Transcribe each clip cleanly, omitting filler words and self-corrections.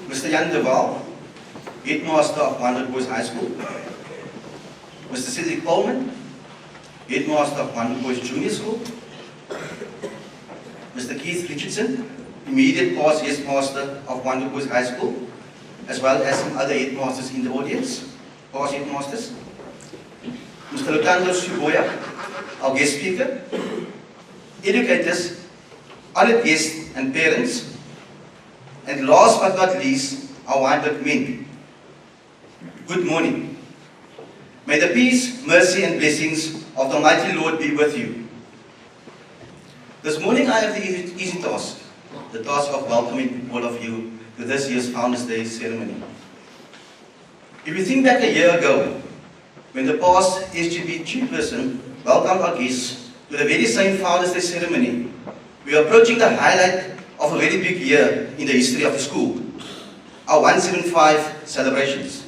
Mr. Jan de Waal, Headmaster of Wynberg Boys High School. Mr. Cedric Coleman, Headmaster of Wynberg Boys Junior School. Mr. Keith Richardson, immediate past Headmaster of Wynberg Boys High School, as well as some other headmasters in the audience, past headmasters. Mr. Lutando Suboya, our guest speaker, educators, honored guests and parents, and last but not least, our Wynberg men. Good morning. May the peace, mercy and blessings of the Almighty Lord be with you. This morning I have the easy task, the task of welcoming all of you to this year's Founders Day ceremony. If you think back a year ago, when the past SGB chairperson welcomed our guests to the very same Founders Day ceremony, we are approaching the highlight of a very big year in the history of the school, our 175 celebrations.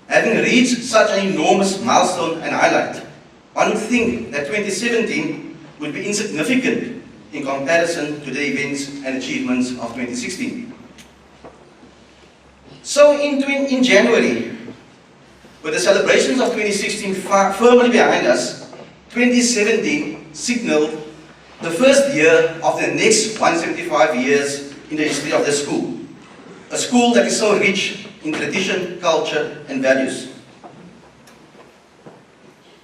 Having reached such an enormous milestone and highlight, one would think that 2017 would be insignificant in comparison to the events and achievements of 2016. So in January, with the celebrations of 2016 firmly behind us, 2017 signaled the first year of the next 175 years in the history of the school. A school that is so rich in tradition, culture, and values.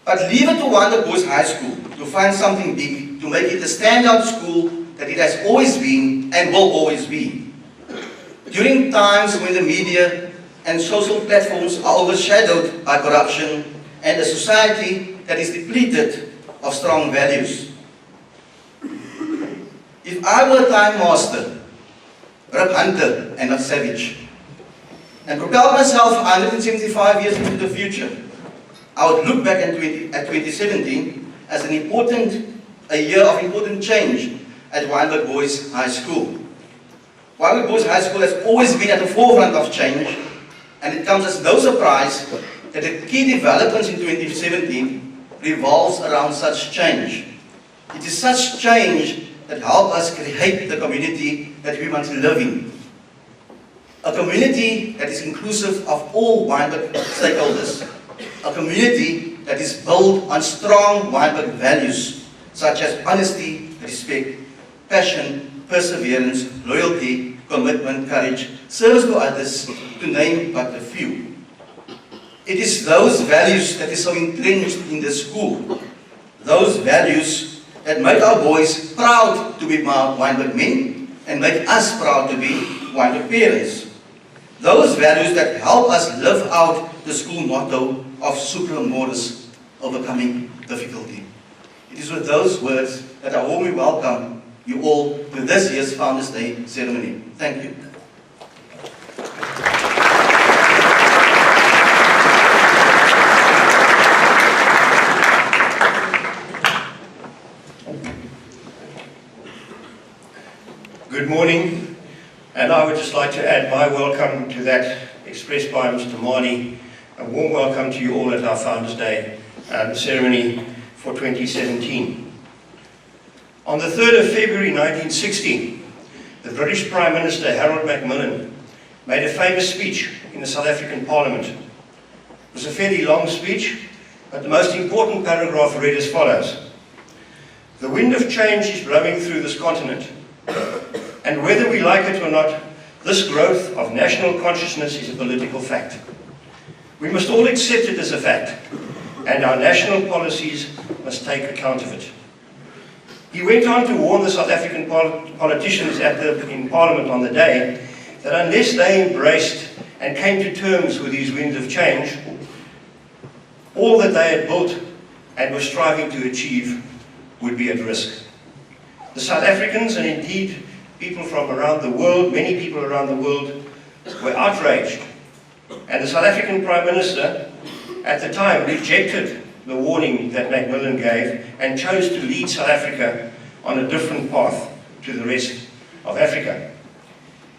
But leave it to Wynberg Boys High School to find something big, to make it a standout school that it has always been and will always be. During times when the media and social platforms are overshadowed by corruption and a society that is depleted of strong values. If I were a time master, Rip Hunter and not Savage, and propel myself 175 years into the future, I would look back at 2017 as a year of important change at Wynberg Boys High School. Wynberg Boys High School has always been at the forefront of change, and it comes as no surprise that the key developments in 2017 revolves around such change. It is such change that help us create the community that we want to live in. A community that is inclusive of all Wynberg stakeholders. A community that is built on strong Wynberg values, such as honesty, respect, passion, perseverance, loyalty, commitment, courage, service to others, to name but a few. It is those values that is so entrenched in the school. Those values that make our boys proud to be Wynberg men and make us proud to be Wynberg parents. Those values that help us live out the school motto of Supra Mores, overcoming difficulty. It is with those words that I warmly welcome you all to this year's Founders Day ceremony. Thank you. Good morning, and I would just like to add my welcome to that expressed by Mr. Marnie. A warm welcome to you all at our Founders Day ceremony for 2017. On the 3rd of February 1960, the British Prime Minister Harold Macmillan made a famous speech in the South African Parliament. It was a fairly long speech, but the most important paragraph read as follows. The wind of change is blowing through this continent. And whether we like it or not, this growth of national consciousness is a political fact. We must all accept it as a fact, and our national policies must take account of it. He went on to warn the South African politicians in Parliament on the day that unless they embraced and came to terms with these winds of change, all that they had built and were striving to achieve would be at risk. The South Africans, and indeed people from around the world, many people around the world, were outraged. And the South African Prime Minister at the time rejected the warning that Macmillan gave and chose to lead South Africa on a different path to the rest of Africa.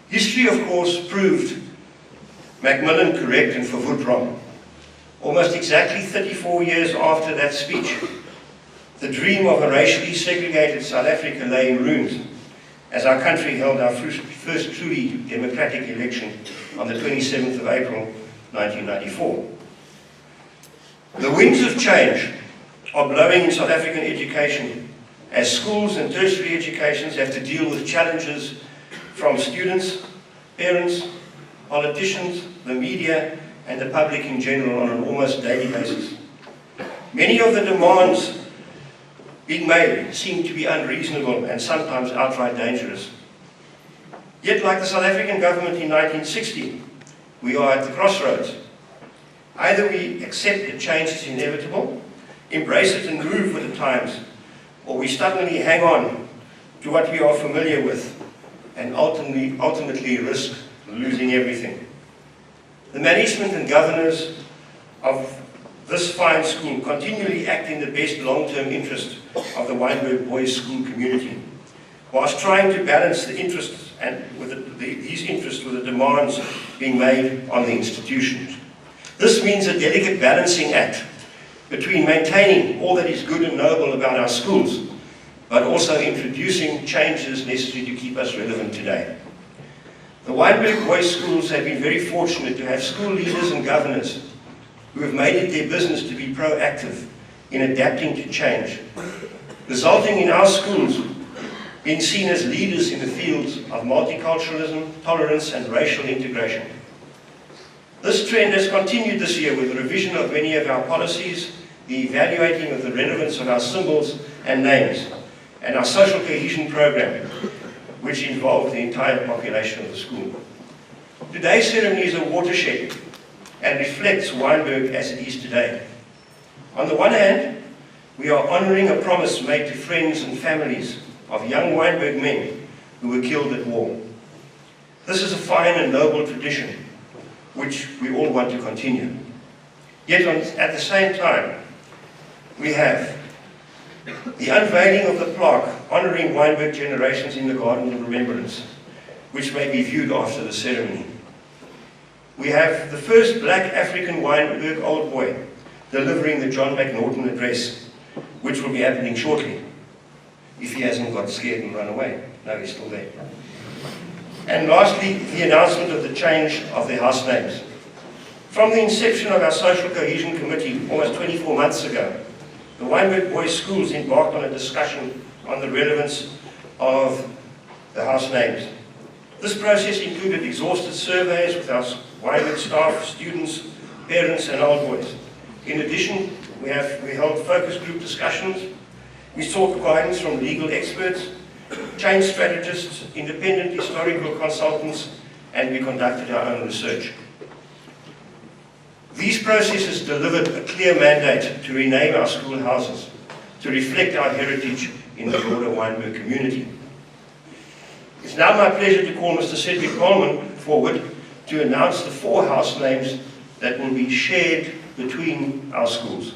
History, of course, proved Macmillan correct and Verwoerd wrong. Almost exactly 34 years after that speech, the dream of a racially segregated South Africa lay in ruins as our country held our first truly democratic election on the 27th of April 1994. The winds of change are blowing in South African education as schools and tertiary educations have to deal with challenges from students, parents, politicians, the media, and the public in general on an almost daily basis. Many of the demands being made seem to be unreasonable and sometimes outright dangerous. Yet, like the South African government in 1960, we are at the crossroads. Either we accept that change is inevitable, embrace it and move with the times, or we stubbornly hang on to what we are familiar with and ultimately risk losing everything. The management and governors of this fine school continually act in the best long-term interest of the Wynberg Boys School community, whilst trying to balance the interests and these interests with the demands being made on the institutions. This means a delicate balancing act between maintaining all that is good and noble about our schools, but also introducing changes necessary to keep us relevant today. The Wynberg Boys Schools have been very fortunate to have school leaders and governors who have made it their business to be proactive in adapting to change, resulting in our schools being seen as leaders in the fields of multiculturalism, tolerance, and racial integration. This trend has continued this year with the revision of many of our policies, the evaluating of the relevance of our symbols and names, and our social cohesion program, which involved the entire population of the school. Today's ceremony is a watershed and reflects Wynberg as it is today. On the one hand, we are honouring a promise made to friends and families of young Wynberg men who were killed at war. This is a fine and noble tradition which we all want to continue. Yet at the same time, we have the unveiling of the plaque honouring Wynberg generations in the Garden of Remembrance, which may be viewed after the ceremony. We have the first black African Wynberg Old Boy delivering the John McNaughton address, which will be happening shortly, if he hasn't got scared and run away. No, he's still there. And lastly, the announcement of the change of the house names. From the inception of our Social Cohesion Committee almost 24 months ago, the Wynberg Boys Schools embarked on a discussion on the relevance of the house names. This process included exhaustive surveys with our Wynberg staff, students, parents, and old boys. In addition, we held focus group discussions. We sought guidance from legal experts, change strategists, independent historical consultants, and we conducted our own research. These processes delivered a clear mandate to rename our schoolhouses, to reflect our heritage in the broader Wynberg community. It's now my pleasure to call Mr. Cedric Coleman forward to announce the 4 house names that will be shared between our schools.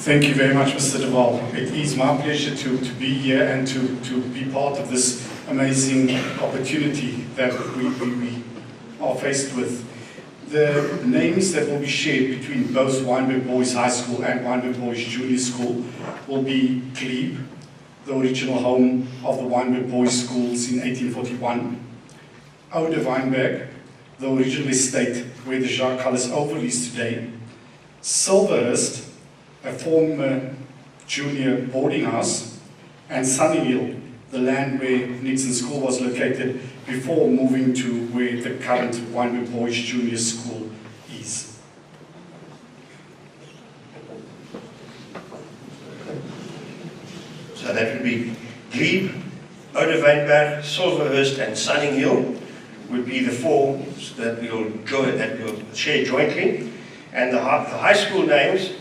Thank you very much, Mr. De Waal. It is my pleasure to be here and to be part of this amazing opportunity that we are faced with. The names that will be shared between both Wynberg Boys High School and Wynberg Boys Junior School will be Clegg, the original home of the Wynberg Boys Schools in 1841. Oude Wynberg, the original estate where the Jacques Callis Oval is today. Silverhurst, a former junior boarding house, and Sunnyhill, the land where Nixon School was located before moving to where the current Wynberg Boys Junior School is. So that would be Clegg, Oude Wynberg, Silverhurst, and Sunnyhill would be the 4 that we'll share jointly. And the high school names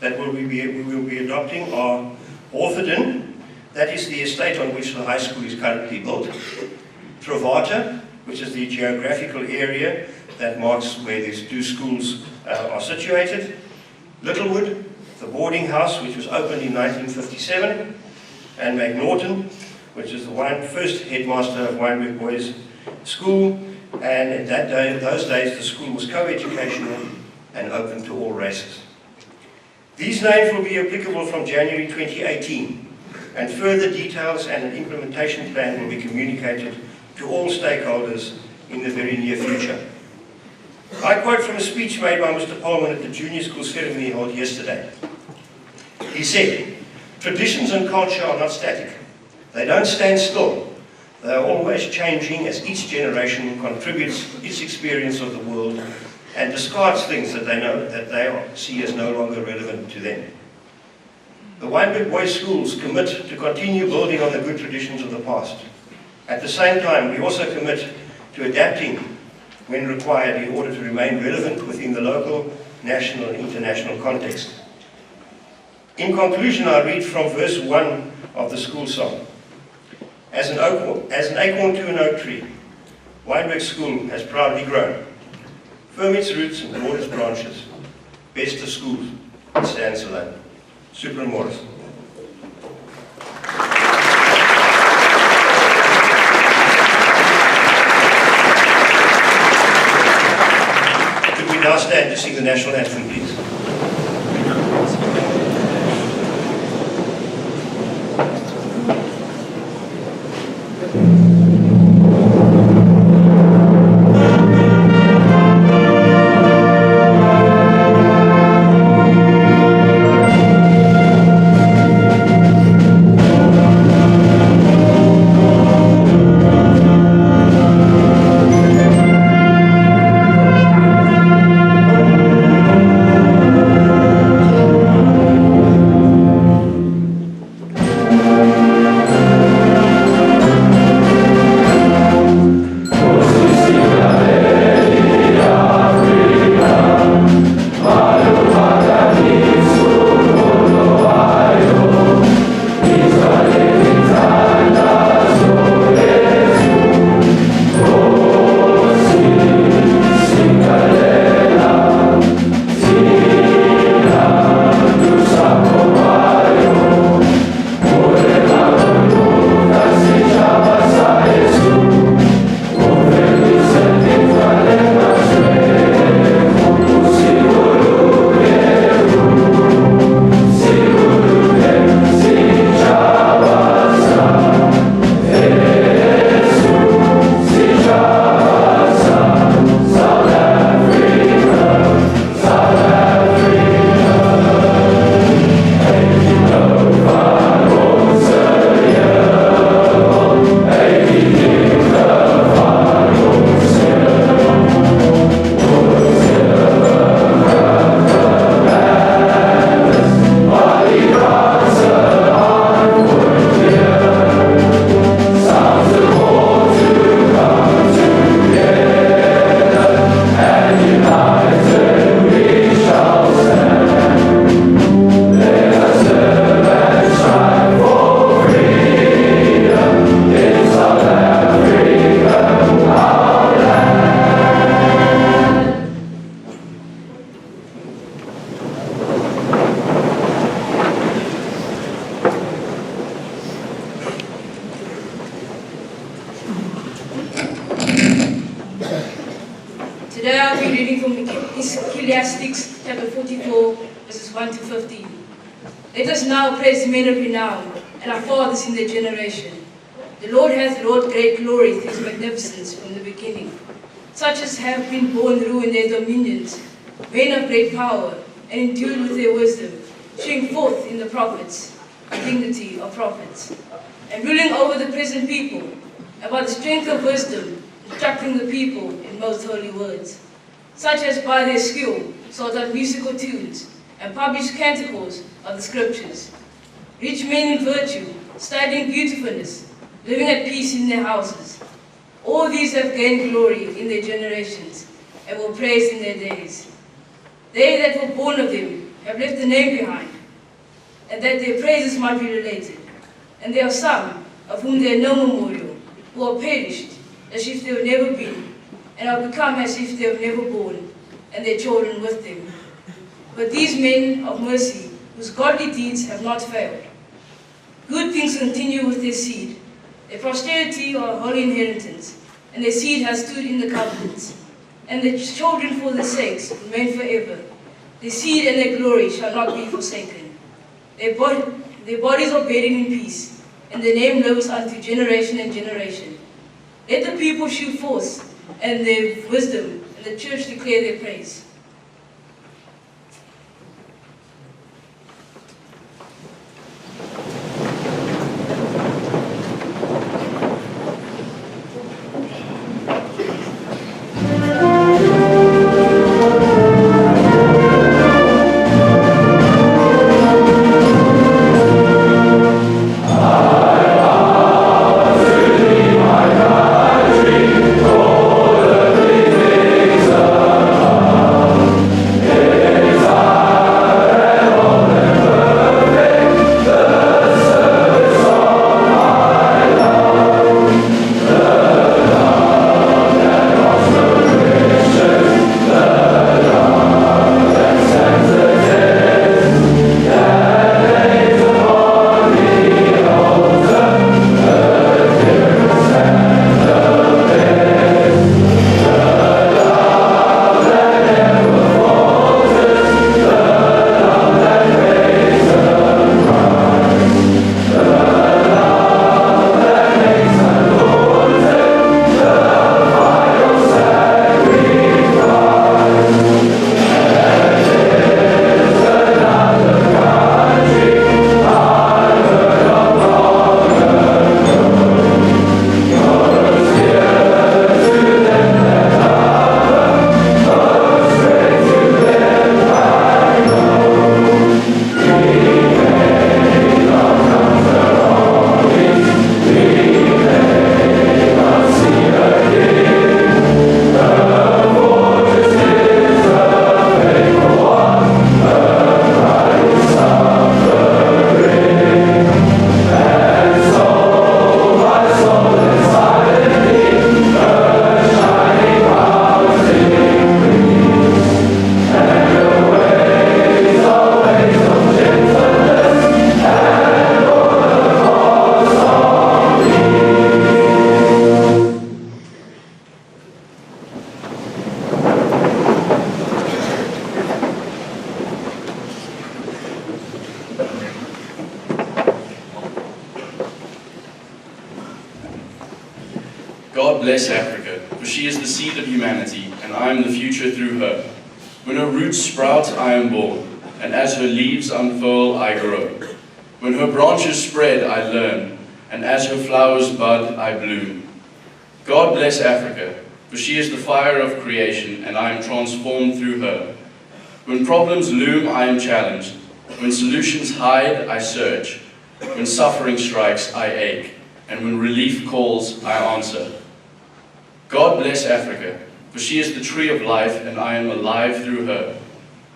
that we will be adopting are Orfordin, that is the estate on which the high school is currently built, Travata, which is the geographical area that marks where these two schools are situated, Littlewood, the boarding house which was opened in 1957, and McNaughton, which is the first headmaster of Wynberg Boys School, and in those days the school was co-educational and open to all races. These names will be applicable from January 2018, and further details and an implementation plan will be communicated to all stakeholders in the very near future. I quote from a speech made by Mr. Polman at the junior school ceremony held yesterday. He said, "Traditions and culture are not static. They don't stand still. They are always changing as each generation contributes its experience of the world and discards things that they see as no longer relevant to them." The Wynberg Boys Schools commit to continue building on the good traditions of the past. At the same time, we also commit to adapting when required in order to remain relevant within the local, national and international context. In conclusion, I read from verse 1 of the school song. As an acorn to an oak tree, Wynberg School has proudly grown. Firm its roots and broad its branches. Best of schools, it stands alone. Super Morris. Could we now stand to sing the national anthem, please? Today I'll be reading from Ecclesiastes chapter 44, verses 1 to 15. Let us now praise men of renown and our fathers in their generation. The Lord hath wrought great glory through his magnificence from the beginning. Such as have been born rule in their dominions, men of great power, and endued with their wisdom, showing forth in the prophets the dignity of prophets, and ruling over the present people, and by the strength of wisdom, instructing the people in most holy words, such as by their skill sought out musical tunes, and published canticles of the scriptures. Rich men in virtue, studying beautifulness, living at peace in their houses. All these have gained glory in their generations, and were praised in their days. They that were born of them have left a name behind, and that their praises might be related. And there are some of whom there is no memorial, who are perished as if they have never been, and have become as if they have never born, and their children with them. But these men of mercy, whose godly deeds have not failed, good things continue with their seed. Their posterity are a holy inheritance, and their seed has stood in the covenants. And their children for their sakes remain forever. Their seed and their glory shall not be forsaken. Their bodies are buried in peace, and their name lives unto generation and generation. Let the people shew forth and their wisdom, and the church declare their praise. God bless Africa, for she is the seed of humanity, and I am the future through her. When her roots sprout, I am born, and as her leaves unfurl, I grow. When her branches spread, I learn, and as her flowers bud, I bloom. God bless Africa, for she is the fire of creation, and I am transformed through her. When problems loom, I am challenged. When solutions hide, I search. When suffering strikes, I ache. And when relief calls, I answer. God bless Africa, for she is the tree of life, and I am alive through her.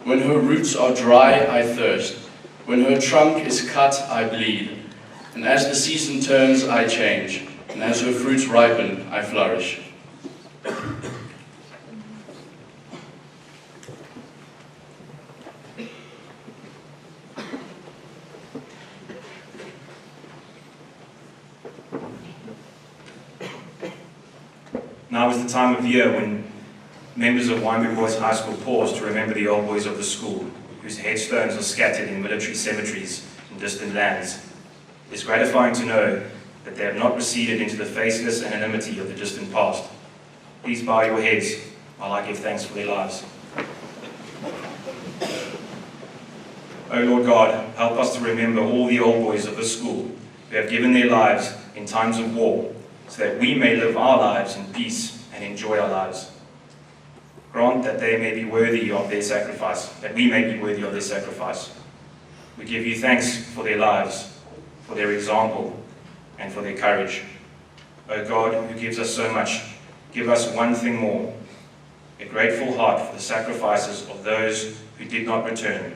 When her roots are dry, I thirst. When her trunk is cut, I bleed. And as the season turns, I change. And as her fruits ripen, I flourish. Now is the time of year when members of Wynberg Boys High School pause to remember the old boys of the school, whose headstones are scattered in military cemeteries in distant lands. It's gratifying to know that they have not receded into the faceless anonymity of the distant past. Please bow your heads while I give thanks for their lives. O Lord God, help us to remember all the old boys of the school who have given their lives in times of war, so that we may live our lives in peace and enjoy our lives. Grant that they may be worthy of their sacrifice, that we may be worthy of their sacrifice. We give you thanks for their lives, for their example, and for their courage. O God, who gives us so much, give us one thing more, a grateful heart for the sacrifices of those who did not return,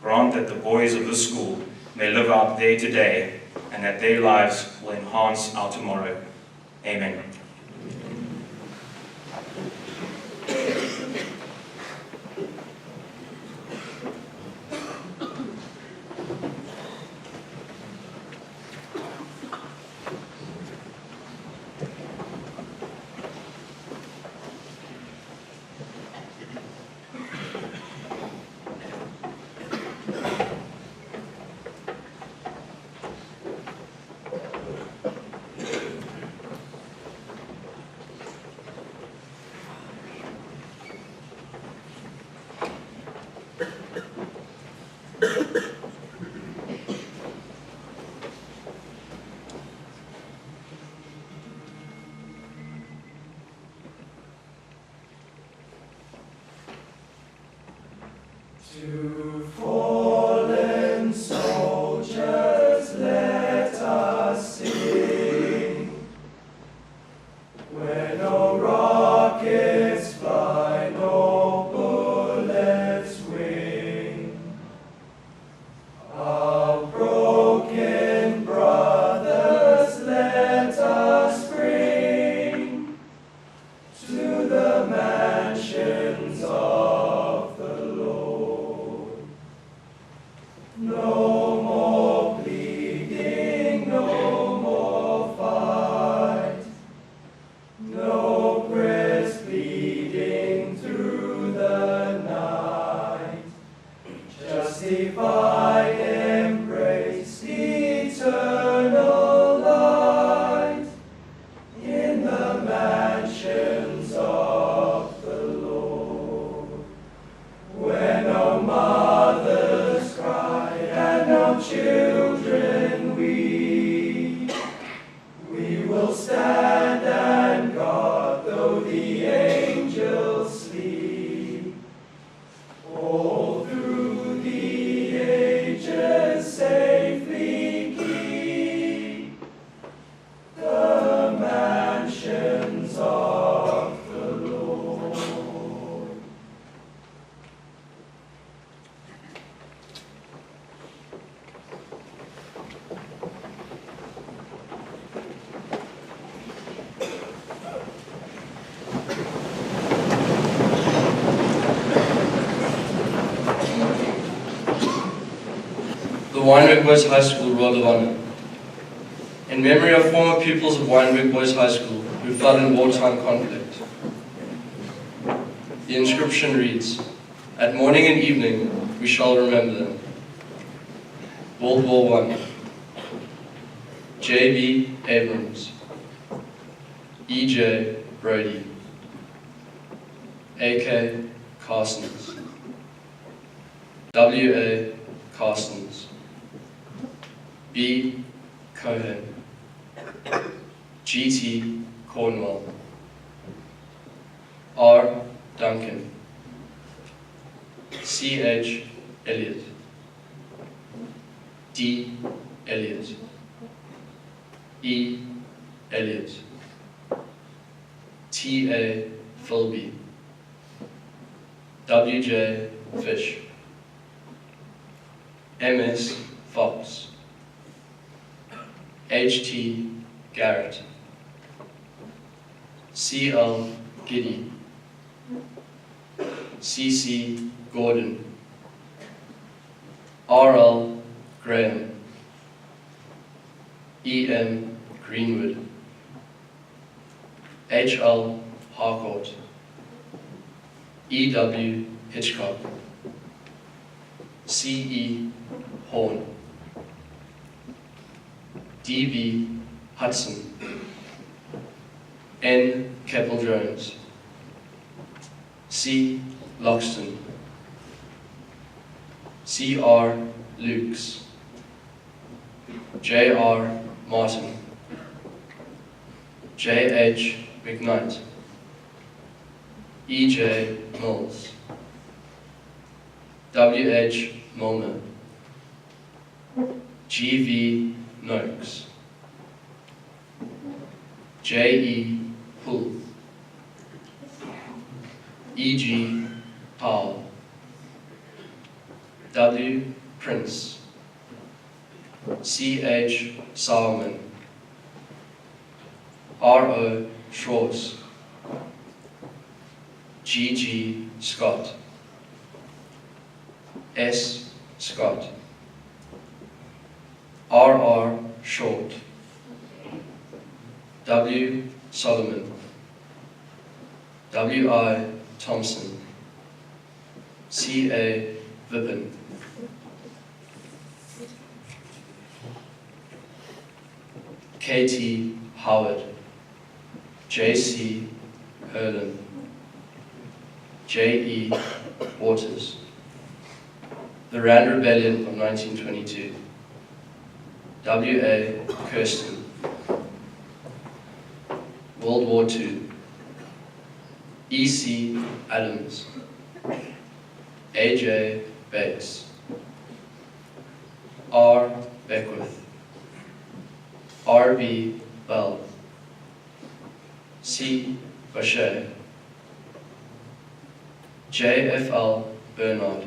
grant that the boys of this school may live out their today and that their lives will enhance our tomorrow. Amen. To fallen soldiers let us sing, where no rockets fly, no bullets wing. Our broken brothers let us bring to the mansions of the Lord. No more bleeding, no more fight, no breast bleeding through the night. Justified embrace eternal light in the mansions of the Lord, where no mothers cry and no children weep. We will stand and guard though the angels sleep. All through the ages safely keep the mansions of the Lord. The Wynberg Boys High School Roll of Honor. In memory of former pupils of Wynberg Boys High School who fell in wartime conflict. The inscription reads, "At morning and evening we shall remember them." World War I. J.B. Abrams, E.J. Brody, A.K. Carstens, W.A. Carstens, B. Cohen, G.T. Cornwell, R. Duncan, C.H. Elliott, D. Elliott, E. Elliott, T.A. Philby, W.J. Fish, M.S. Fox, H.T. Garrett, C.L. Giddy, C.C. Gordon, R.L. Graham, E.M. Greenwood, H.L. Harcourt, E.W. Hitchcock, C.E. Horn, D.B. Hudson, N. Keppel-Jones, C. Loxton, C.R. Lukes, J.R. Martin, J.H. McKnight, E.J. Mills, W.H. Milner, G.V. Noakes, J.E. Poole, E.G. Powell, W. Prince, C.H. Sauerman, R.O. Schwartz, G.G. Scott, S. Scott, R.R. Short, W. Solomon, W.I. Thompson, C.A. Vippen, K.T. Howard, J.C. Herlin, J.E. Waters, The Rand Rebellion of 1922, W.A. Kirsten, World War II, E.C. Adams, A.J. Bates, R. Beckwith, R.B. Bell, C. Boucher, J.F.L. Bernard,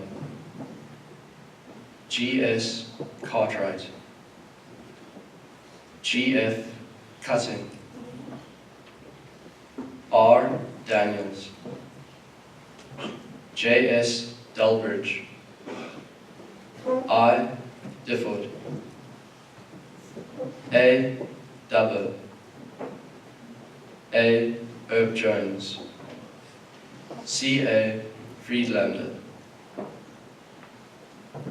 G.S. Cartwright, G.F. Cutting, R. Daniels, J.S. Delbridge, I. Difford, A. Dubbo, A. Herb Jones, C. A. Friedlander,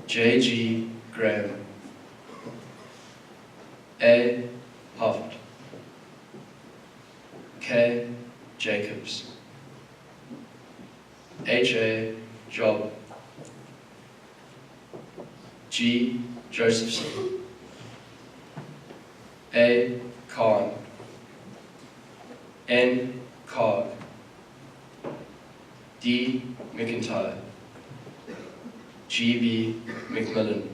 J. G. Graham, A. Hoft, K. Jacobs, H. A. Job, G. Josephson, A. Khan, N. Cog, D. McIntyre, G. B. McMillan,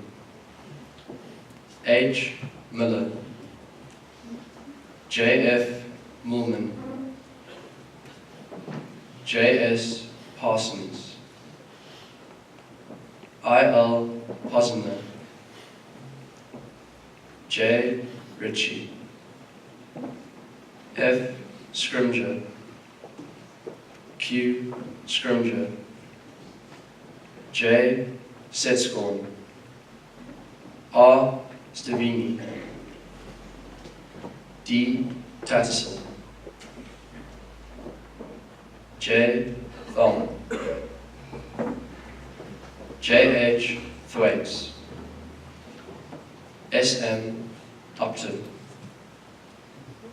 H. Miller, J. F. Mullman, J. S. Parsons, I. L. Posner, J. Ritchie, F. Scrimger, Q. Scrimger, J. Setscorn, R. Stavini, D. Tatteson, J. Thom, J. H. Thwaites, S. M. Upton,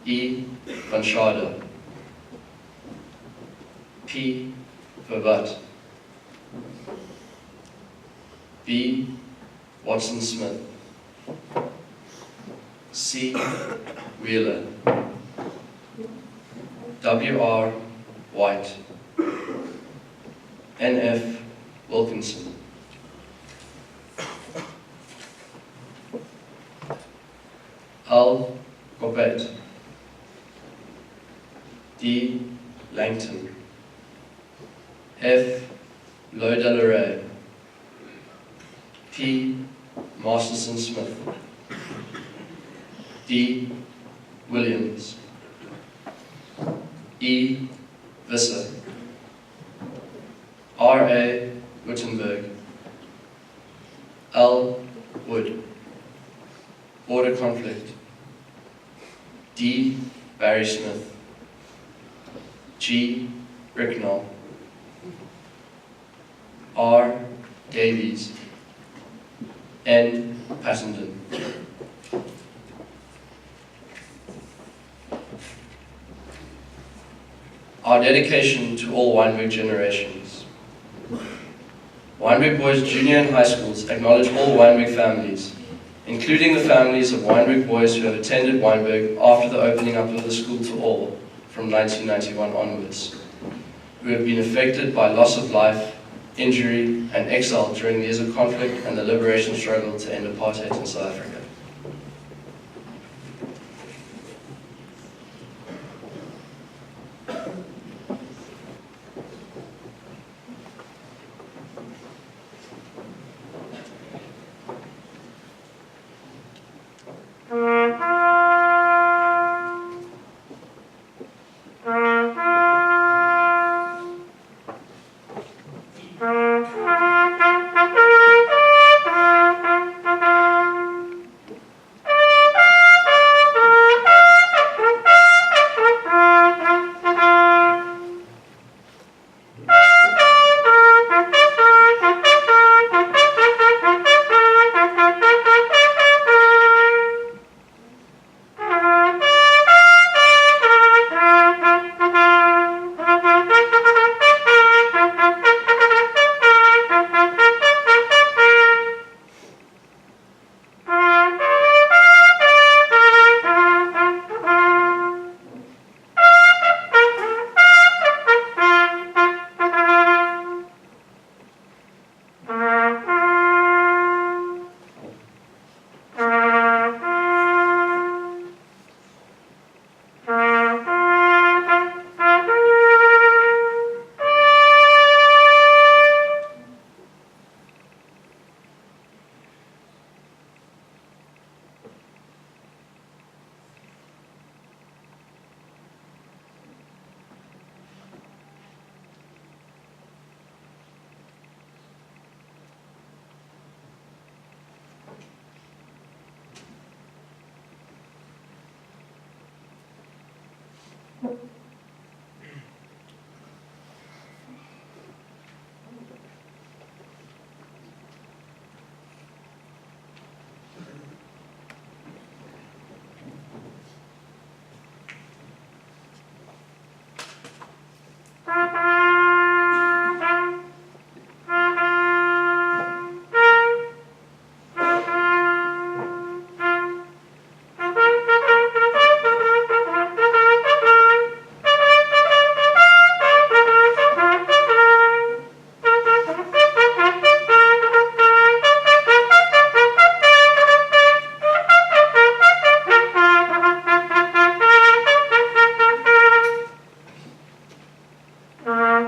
E. Van Schade, P. Verbutt, B. Watson Smith, C. Wheeler, W. R. White, N. F. Wilkinson, L. Corbett, D. Langton, F. Lowe-Delaray, P. Masterson Smith, D. Williams, E. Visser, R. A. Wittenberg, L. Wood, Border Conflict, D. Barry Smith, G. Bricknell, R. Davies, N. Passenden. Our dedication to all Wynberg generations. Wynberg Boys Junior and High Schools acknowledge all Wynberg families, including the families of Wynberg boys who have attended Wynberg after the opening up of the school to all from 1991 onwards, who have been affected by loss of life, injury, and exile during the years of conflict and the liberation struggle to end apartheid in South Africa. Thank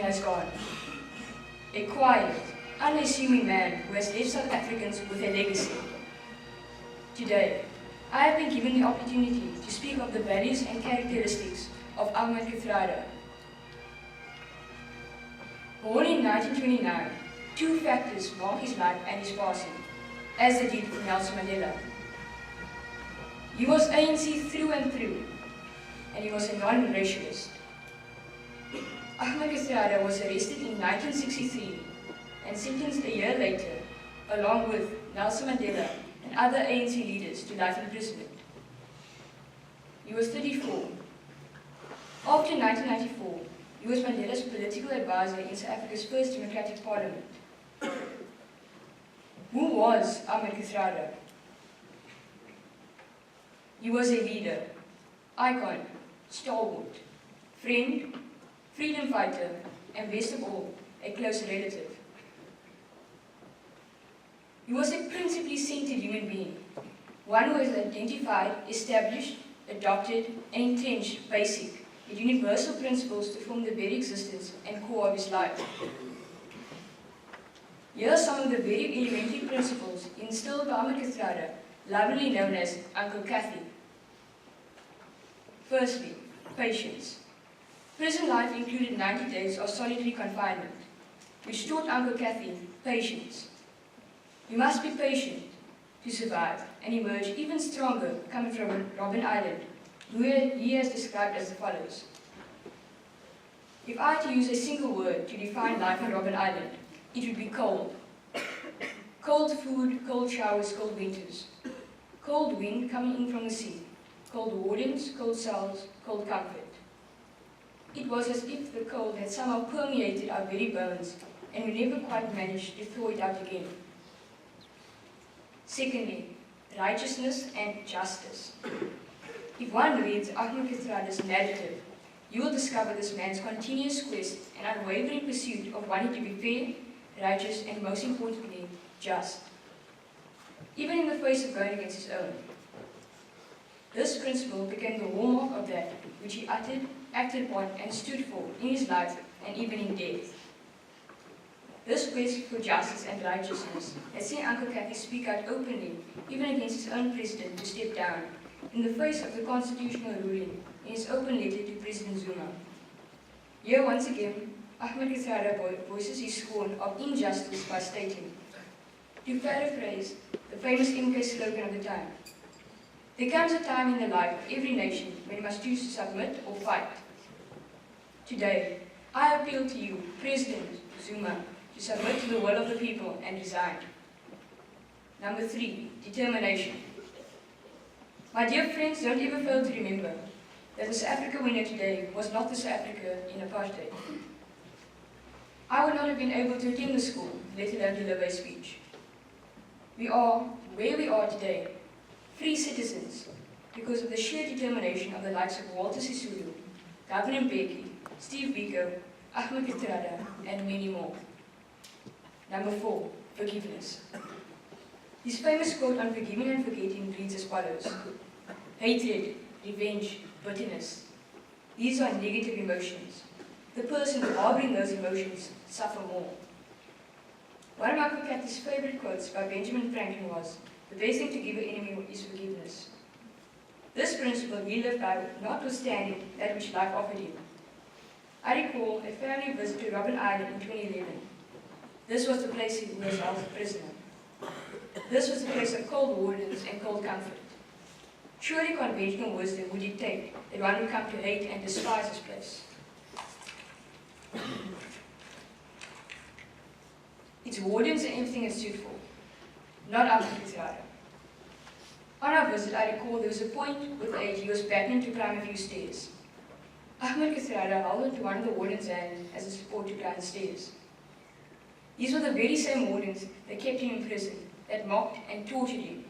has gone. A quiet, unassuming man who has left South Africans with a legacy. Today, I have been given the opportunity to speak of the values and characteristics of Ahmed Kathrada. Born in 1929, two factors mark his life and his passing, as they did for Nelson Mandela. He was ANC through and through, and he was a non-racialist. Ahmed Kathrada was arrested in 1963 and sentenced a year later, along with Nelson Mandela and other ANC leaders, to life imprisonment. He was 34. After 1994, he was Mandela's political advisor in South Africa's first democratic parliament. Who was Ahmed Kathrada? He was a leader, icon, stalwart, friend, freedom fighter, and best of all, a close relative. He was a principally centered human being, one who has identified, established, adopted, and entrenched basic yet universal principles to form the very existence and core of his life. Here are some of the very elementary principles instilled by Ahmed Kathrada, lovingly known as Uncle Kathy. Firstly, patience. Prison life included 90 days of solitary confinement, which taught Uncle Kathy patience. You must be patient to survive and emerge even stronger coming from Robben Island, where he has described as follows. If I had to use a single word to define life on Robben Island, it would be cold. Cold food, cold showers, cold winters. Cold wind coming in from the sea. Cold wardens, cold cells, cold comfort. It was as if the cold had somehow permeated our very bones, and we never quite managed to thaw it out again. Secondly, righteousness and justice. If one reads Ahmed Kathrada's narrative, you will discover this man's continuous quest and unwavering pursuit of wanting to be fair, righteous, and most importantly, just, even in the face of going against his own. This principle became the hallmark of that which he uttered, acted upon, and stood for in his life and even in death. This quest for justice and righteousness has seen Uncle Kathy speak out openly, even against his own president, to step down, in the face of the constitutional ruling, in his open letter to President Zuma. Here, once again, Ahmed Kathrada voices his scorn of injustice by stating, to paraphrase the famous MK slogan of the time, there comes a time in the life of every nation when you must choose to submit or fight. Today, I appeal to you, President Zuma, to submit to the will of the people and resign. Number 3, determination. My dear friends, don't ever fail to remember that the South Africa winner today was not the South Africa in apartheid. I would not have been able to attend the school, let alone deliver a speech. We are where we are today, free citizens, because of the sheer determination of the likes of Walter Sisulu, Governor Mbeki, Steve Biko, Ahmed Kathrada, and many more. Number 4, forgiveness. His famous quote on forgiving and forgetting reads as follows: hatred, revenge, bitterness. These are negative emotions. The person harboring those emotions suffer more. One of Uncle Kathy's favorite quotes by Benjamin Franklin was, the best thing to give an enemy is forgiveness. This principle he lived by, notwithstanding that which life offered him. I recall a family visit to Robben Island in 2011. This was the place he was held a prisoner. This was the place of cold wardens and cold comfort. Surely conventional wisdom would dictate that one would come to hate and despise this place. Its wardens and everything it stood for, not Ahmed Kathrada. On our visit, I recall there was a point with age he was battling to climb a few stairs. Ahmed Kathrada held onto one of the warden's hands as a support to climb the stairs. These were the very same wardens that kept him in prison, that mocked and tortured him.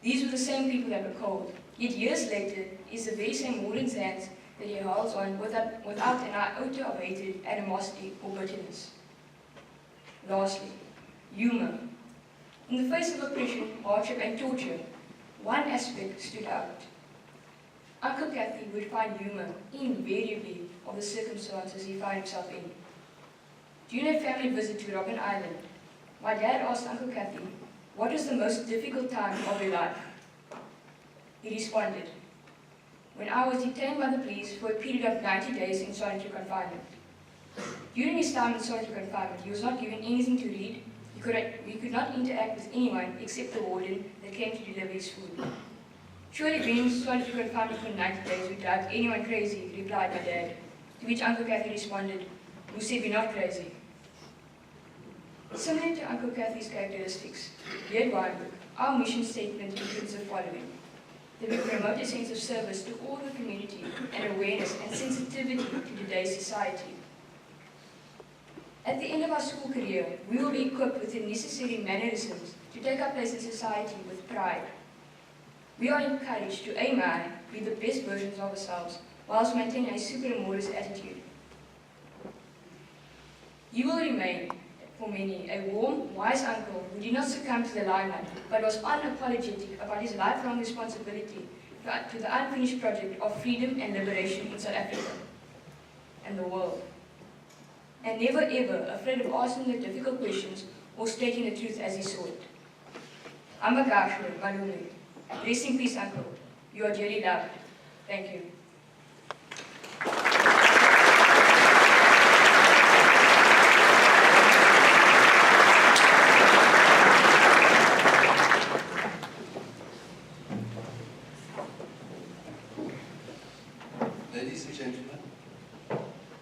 These were the same people that were cold, yet years later, it's the very same warden's hands that he holds on without an iota of hatred, animosity, or bitterness. Lastly, humor. In the face of oppression, hardship, and torture, one aspect stood out. Uncle Cathy would find humor, invariably, of the circumstances he found himself in. During a family visit to Robben Island, my dad asked Uncle Cathy, what was the most difficult time of your life? He responded, when I was detained by the police for a period of 90 days in solitary confinement. During his time in solitary confinement, he was not given anything to read. He could not interact with anyone except the warden that came to deliver his food. Surely being in solitary confinement for 90 days would drive anyone crazy, replied my dad, to which Uncle Cathy responded, who said we're not crazy. Similar to Uncle Cathy's characteristics, here at Wynberg, our mission statement includes the following: that we promote a sense of service to all the community and awareness and sensitivity to today's society. At the end of our school career, we will be equipped with the necessary mannerisms to take our place in society with pride. We are encouraged to aim high, be the best versions of ourselves, whilst maintaining a superamorous attitude. You will remain, for many, a warm, wise uncle who did not succumb to the limelight, but was unapologetic about his lifelong responsibility to the unfinished project of freedom and liberation in South Africa and the world. And never ever afraid of asking the difficult questions or stating the truth as he saw it. Amakashwe, Malumi. Rest in peace, Uncle. You are dearly loved. Thank you. Ladies and gentlemen,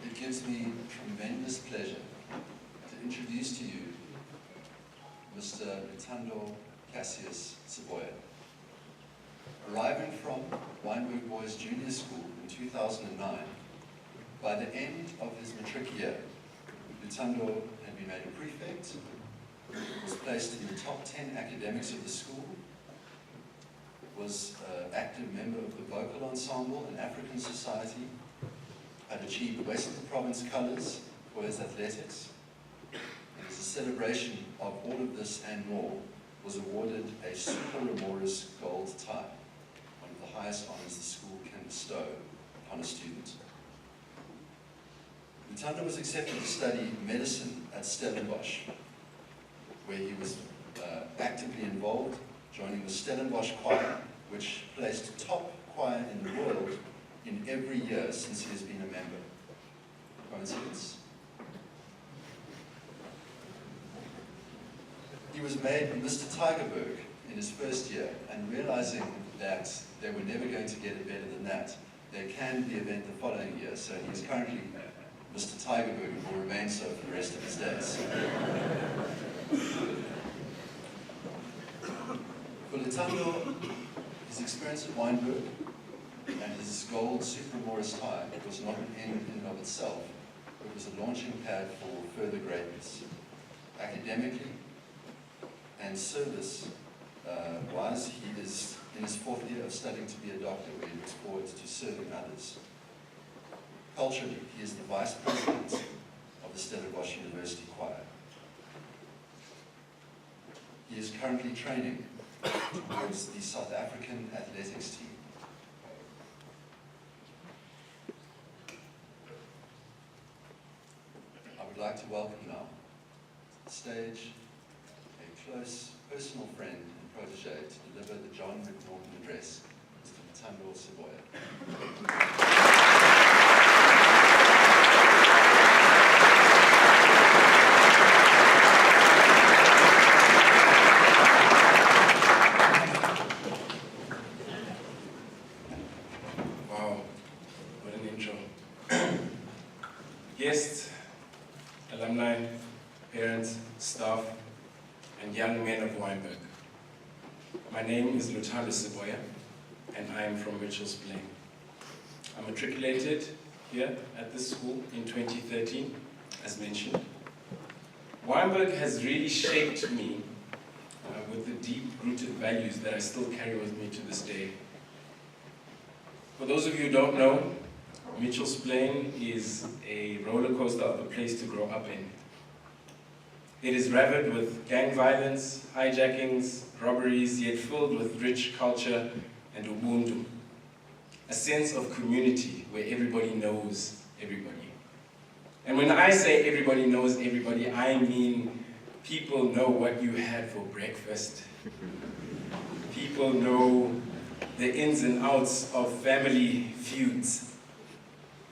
it gives me tremendous pleasure to introduce to you Mr. Luthando Cassius Siboya. Arriving from Wynberg Boys Junior School in 2009, by the end of his matric year, Luthando had been made a prefect, was placed in the top 10 academics of the school, was an active member of the vocal ensemble in African Society, had achieved Western Province colours for his athletics, and as a celebration of all of this and more, was awarded a Super Remoris gold tie, one of the highest honours the school can bestow upon a student. Luthando was accepted to study medicine at Stellenbosch, where he was actively involved, joining the Stellenbosch choir, which placed top choir in the world in every year since he has been a member. Coincidence? He was made Mr. Tygerberg in his first year, and realizing that they were never going to get it better than that, they canned the event the following year, so he is currently Mr. Tygerberg and will remain so for the rest of his days. For Luthando, his experience at Wynberg and his gold Super Remoris tie was not an end in and of itself, it was a launching pad for further greatness. Academically and service-wise, he is in his 4th year of studying to be a doctor, where he looks forward to serving others. Culturally, he is the Vice President of the Stellenbosch University Choir. He is currently training towards the South African athletics team. I would like to welcome now to the stage a close personal friend and protege to deliver the John McNaughton address, Mr. Luthando Siboya. Guests, alumni, parents, staff, and young men of Wynberg. My name is Luthando Siboya, and I am from Mitchell's Plain. I matriculated here at this school in 2013, as mentioned. Wynberg has really shaped me with the deep-rooted values that I still carry with me to this day. For those of you who don't know, Mitchell's Plain is a roller coaster of a place to grow up in. It is ravaged with gang violence, hijackings, robberies, yet filled with rich culture and ubuntu. a sense of community where everybody knows everybody. And when I say everybody knows everybody, I mean people know what you had for breakfast. People know the ins and outs of family feuds.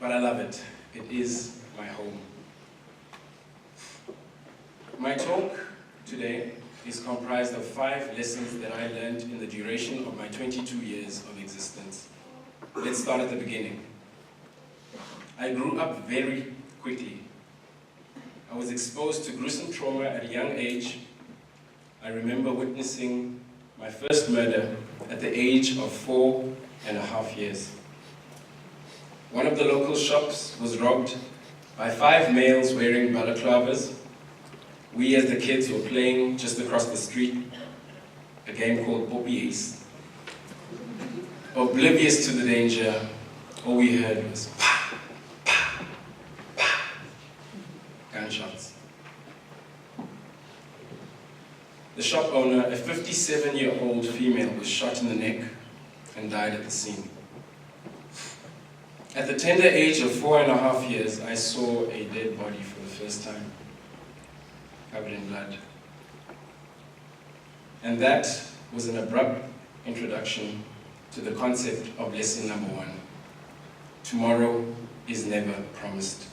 But I love it. It is my home. My talk today is comprised of 5 lessons that I learned in the duration of my 22 years of existence. Let's start at the beginning. I grew up very quickly. I was exposed to gruesome trauma at a young age. I remember witnessing my first murder at the age of 4.5 years. One of the local shops was robbed by 5 males wearing balaclavas. We as the kids were playing just across the street, a game called WBJS. Oblivious to the danger, all we heard was pa, pa, pa, gunshots. The shop owner, a 57-year-old female, was shot in the neck and died at the scene. At the tender age of 4.5 years, I saw a dead body for the first time, covered in blood. And that was an abrupt introduction to the concept of lesson number 1. Tomorrow is never promised.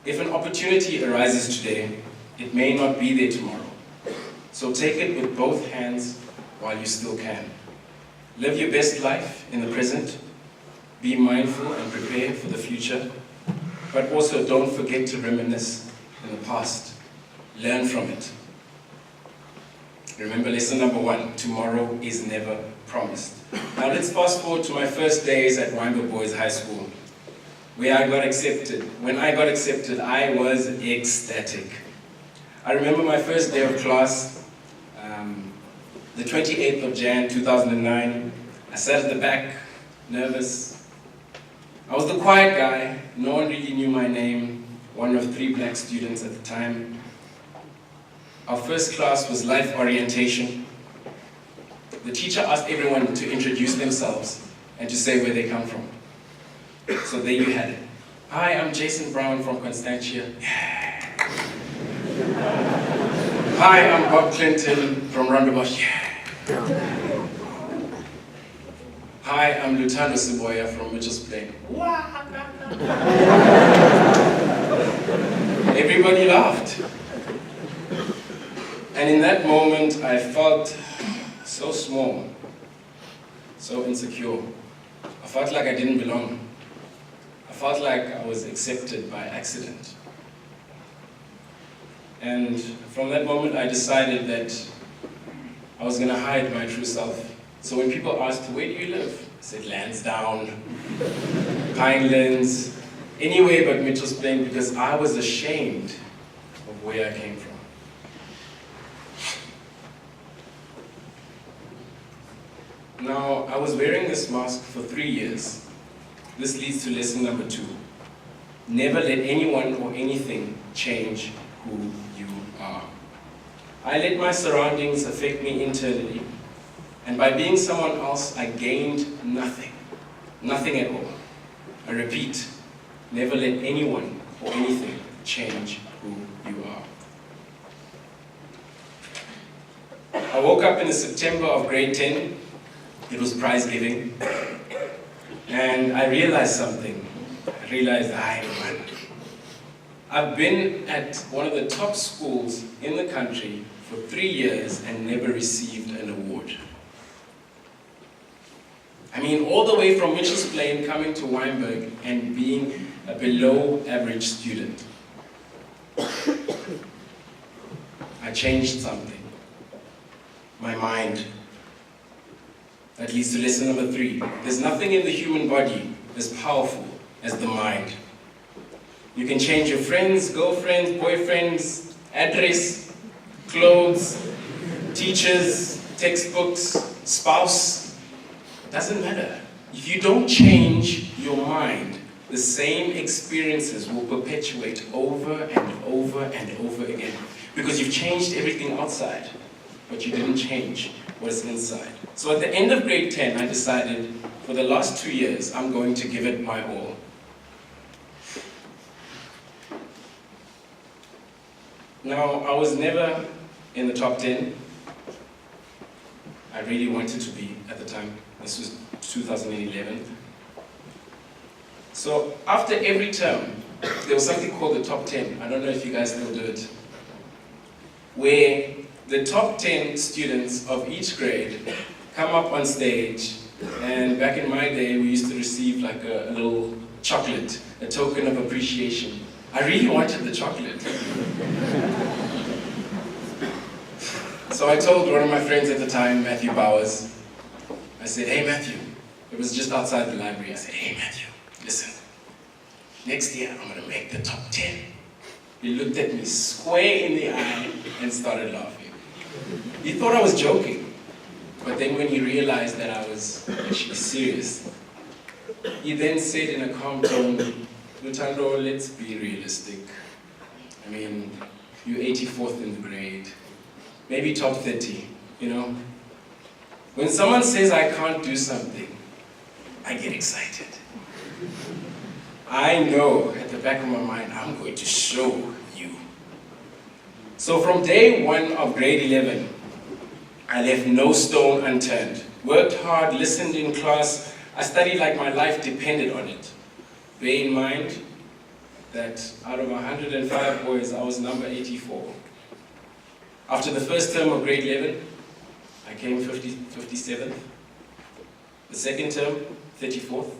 If an opportunity arises today, it may not be there tomorrow. So take it with both hands while you still can. Live your best life in the present. Be mindful and prepare for the future. But also don't forget to reminisce in the past. Learn from it. Remember lesson number 1, tomorrow is never promised. Now let's fast forward to my first days at Wynberg Boys High School, where I got accepted. When I got accepted, I was ecstatic. I remember my first day of class, the 28th of Jan 2009. I sat at the back, nervous. I was the quiet guy. No one really knew my name, one of 3 black students at the time. Our first class was life orientation. The teacher asked everyone to introduce themselves and to say where they come from. So there you had it. Hi, I'm Jason Brown from Constantia. Yeah. Hi, I'm Bob Clinton from Rondebosch. Yeah. Hi, I'm Luthando Siboya from Mitchell's Plain. Everybody laughed. And in that moment, I felt so small, so insecure. I felt like I didn't belong. I felt like I was accepted by accident. And from that moment, I decided that I was going to hide my true self. So when people asked, where do you live? I said, Lansdowne, Pinelands, anywhere but Mitchell's Plain, because I was ashamed of where I came from. Now, I was wearing this mask for 3 years. This leads to lesson number 2. Never let anyone or anything change who you are. I let my surroundings affect me internally, and by being someone else, I gained nothing. Nothing at all. I repeat, never let anyone or anything change who you are. I woke up in the September of grade 10. It was prize giving, and I realized something. I realized I won. I've been at one of the top schools in the country for 3 years and never received an award. I mean, all the way from Mitchell's Plain coming to Wynberg and being a below average student. I changed something. My mind. That leads to lesson number 3. There's nothing in the human body as powerful as the mind. You can change your friends, girlfriends, boyfriends, address, clothes, teachers, textbooks, spouse. Doesn't matter. If you don't change your mind, the same experiences will perpetuate over and over and over again. Because you've changed everything outside, but you didn't change was inside. So at the end of grade 10, I decided for the last 2 years, I'm going to give it my all. Now, I was never in the top 10. I really wanted to be at the time. This was 2011. So after every term, there was something called the top 10. I don't know if you guys still do it. Where the top 10 students of each grade come up on stage, and back in my day, we used to receive like a little chocolate, a token of appreciation. I really wanted the chocolate. So I told one of my friends at the time, Matthew Bowers, I said, hey Matthew, it was just outside the library, I said, hey Matthew, listen, next year I'm gonna make the top 10. He looked at me square in the eye and started laughing. He thought I was joking, but then when he realized that I was actually serious, he then said in a calm tone, Luthando, let's be realistic. I mean, you're 84th in the grade, maybe top 30, you know? When someone says I can't do something, I get excited. I know at the back of my mind, I'm going to show you. So from day 1 of grade 11, I left no stone unturned. Worked hard, listened in class. I studied like my life depended on it. Bear in mind that out of 105 boys, I was number 84. After the first term of grade 11, I came 57th. The second term, 34th.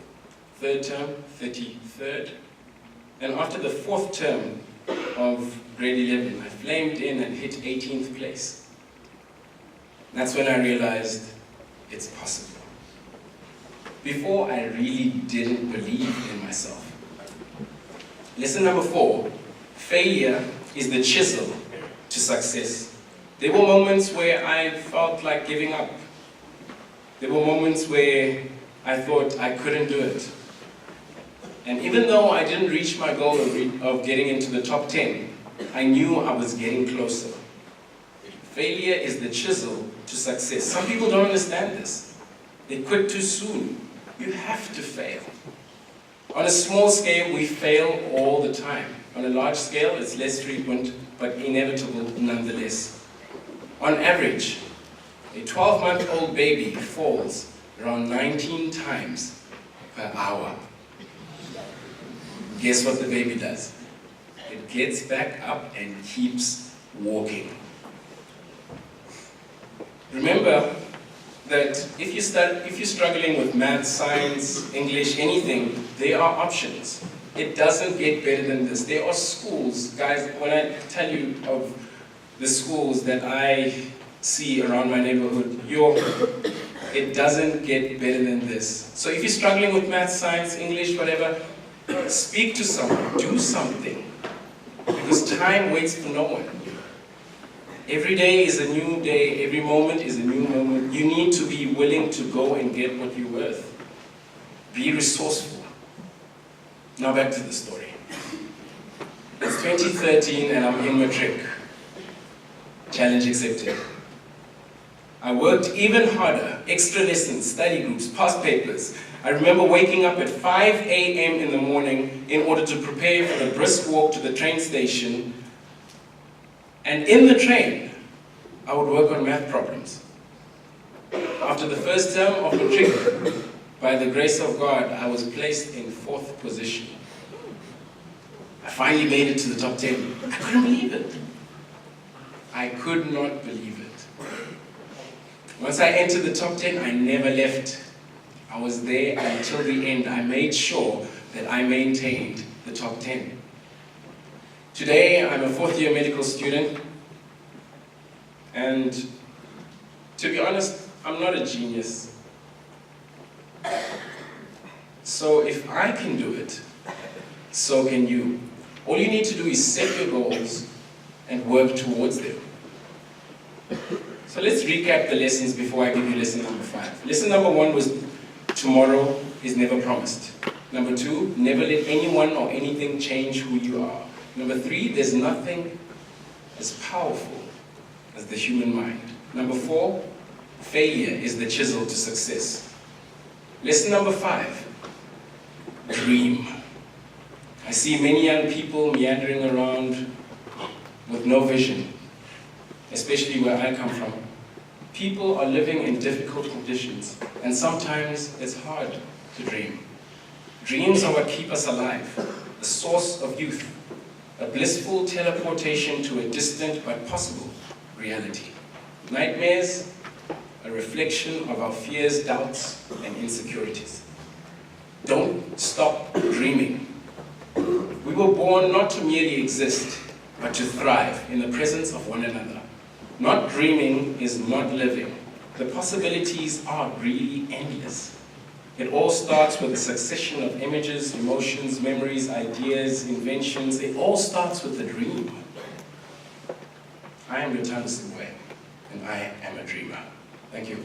Third term, 33rd. And after the fourth term of grade 11, I flamed in and hit 18th place. That's when I realized it's possible. Before, I really didn't believe in myself. Lesson number 4, failure is the chisel to success. There were moments where I felt like giving up. There were moments where I thought I couldn't do it. And even though I didn't reach my goal of getting into the top 10, I knew I was getting closer. Failure is the chisel to success. Some people don't understand this. They quit too soon. You have to fail. On a small scale, we fail all the time. On a large scale, it's less frequent, but inevitable nonetheless. On average, a 12-month-old baby falls around 19 times per hour. Guess what the baby does? It gets back up and keeps walking. Remember that if you're struggling with math, science, English, anything, there are options. It doesn't get better than this. There are schools, guys, when I tell you of the schools that I see around my neighborhood, it doesn't get better than this. So if you're struggling with math, science, English, whatever, speak to someone, do something. Because time waits for no one. Every day is a new day, every moment is a new moment. You need to be willing to go and get what you're worth. Be resourceful. Now back to the story. It's 2013 and I'm in matric. Challenge accepted. I worked even harder, extra lessons, study groups, past papers. I remember waking up at 5 a.m. in the morning in order to prepare for the brisk walk to the train station. And in the train, I would work on math problems. After the first term of matric, by the grace of God, I was placed in 4th position. I finally made it to the top 10. I couldn't believe it. I could not believe it. Once I entered the top 10, I never left. I was there until the end. I made sure that I maintained the top 10. Today, I'm a 4th-year medical student, and to be honest, I'm not a genius. So if I can do it, so can you. All you need to do is set your goals and work towards them. So let's recap the lessons before I give you lesson number 5. Lesson number 1 was tomorrow is never promised. Number 2, never let anyone or anything change who you are. Number 3, there's nothing as powerful as the human mind. Number 4, Failure is the chisel to success. Lesson number 5, dream. I see many young people meandering around with no vision, especially where I come from. People are living in difficult conditions, and sometimes it's hard to dream. Dreams are what keep us alive, the source of youth, a blissful teleportation to a distant but possible reality. Nightmares, a reflection of our fears, doubts, and insecurities. Don't stop dreaming. We were born not to merely exist, but to thrive in the presence of one another. Not dreaming is not living. The possibilities are really endless. It all starts with a succession of images, emotions, memories, ideas, inventions. It all starts with the dream. I am Luthando Siboya, and I am a dreamer. Thank you.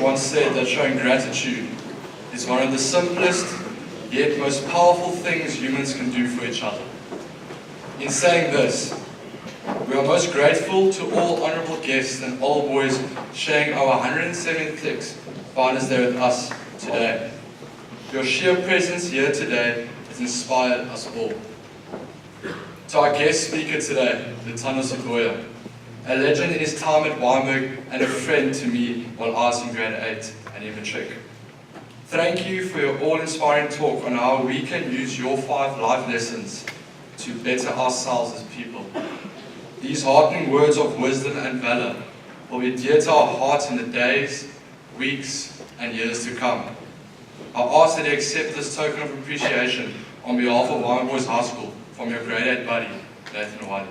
Once said that showing gratitude is one of the simplest yet most powerful things humans can do for each other. In saying this, we are most grateful to all honourable guests and old boys sharing our 176th Founders Day with us today. Your sheer presence here today has inspired us all. To our guest speaker today, Luthando Siboya, a legend in his time at Wynberg and a friend to me while I was in grade 8 and in matric. Thank you for your all-inspiring talk on how we can use your 5 life lessons to better ourselves as people. These heartening words of wisdom and valor will be dear to our hearts in the days, weeks, and years to come. I ask that you accept this token of appreciation on behalf of Wynberg Boys High School from your grade 8 buddy, Nathan Wiley.